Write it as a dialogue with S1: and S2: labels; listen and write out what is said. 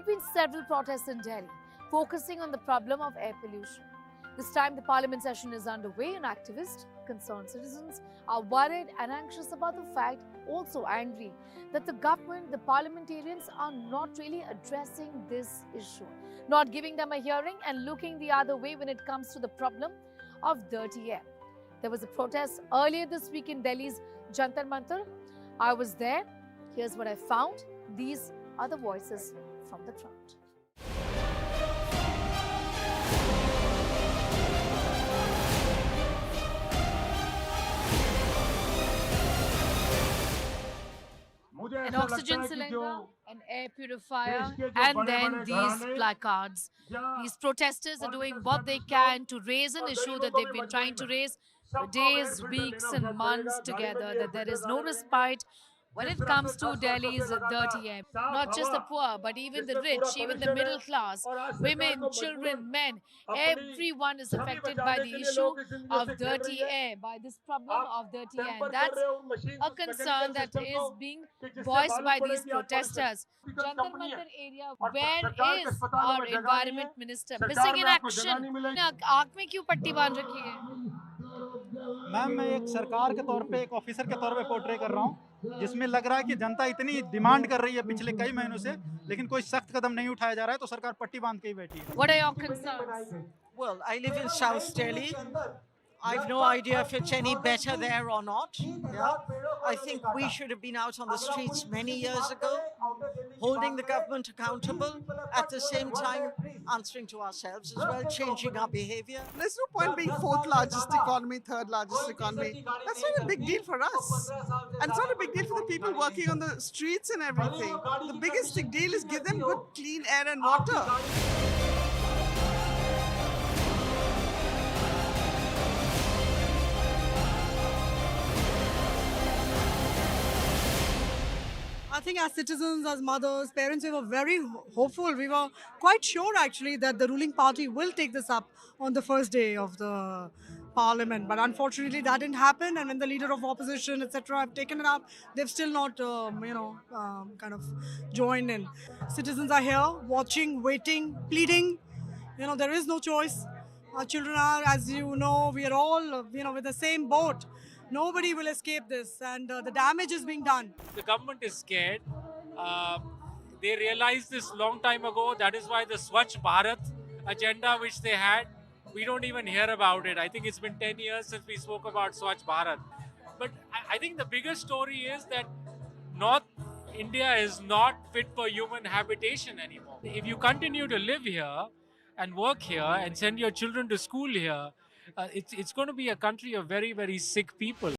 S1: have been several protests in Delhi focusing on the problem of air pollution. This time, the parliament session is underway and activists, concerned citizens are worried and anxious about the fact, also angry, that the government, the parliamentarians are not really addressing this issue, not giving them a hearing and looking the other way when it comes to the problem of dirty air. There was a protest earlier this week in Delhi's Jantar Mantar. I was there. Here's what I found. These are the voices from the crowd. An oxygen cylinder, an air purifier, and then these placards. These protesters are doing what they can to raise an issue that they've been trying to raise for days, weeks, and months together, that there is no respite when it comes to Delhi's dirty air. Not just the poor, but even the rich, even the middle class, women, children, men, everyone is affected by the issue of dirty air, by this problem of dirty air. And that's a concern that is being voiced by these protesters. Jantar Mantar area, where is our environment minister? Missing in action. आँख में क्यों पट्टी बांध रखी है?
S2: Ma'am, मैं एक सरकार के तौर पे, एक ऑफिसर के तौर पे पोर्ट्रे कर रहा हूँ, जिसमें लग रहा है कि जनता इतनी डिमांड कर रही है पिछले कई महीनों से, लेकिन कोई सख्त कदम नहीं उठाया जा रहा है, तो सरकार पट्टी बांध के ही बैठी है।
S1: What are your concerns?
S3: Well, I live in South Delhi. I've no idea if it's any better there or not. Yeah, I think we should have been out on the streets many years ago, holding the government accountable, at the same time answering to ourselves as well, changing our behavior.
S4: There's no point being fourth largest economy, third largest economy. That's not a big deal for us. And it's not a big deal for the people working on the streets and everything. The biggest deal is give them good clean air and water.
S5: I think as citizens, as mothers, parents, we were very hopeful. We were quite sure actually that the ruling party will take this up on the first day of the parliament. But unfortunately that didn't happen. And when the leader of opposition, etc., have taken it up, they've still not, kind of joined in. Citizens are here watching, waiting, pleading. There is no choice. Our children are, as you know, we are all, with the same boat. Nobody will escape this, and the damage is being done.
S6: The government is scared. They realized this long time ago. That is why the Swachh Bharat agenda which they had, we don't even hear about it. I think it's been 10 years since we spoke about Swachh Bharat. But I think the biggest story is that North India is not fit for human habitation anymore. If you continue to live here and work here and send your children to school here, it's going to be a country of very, very sick people.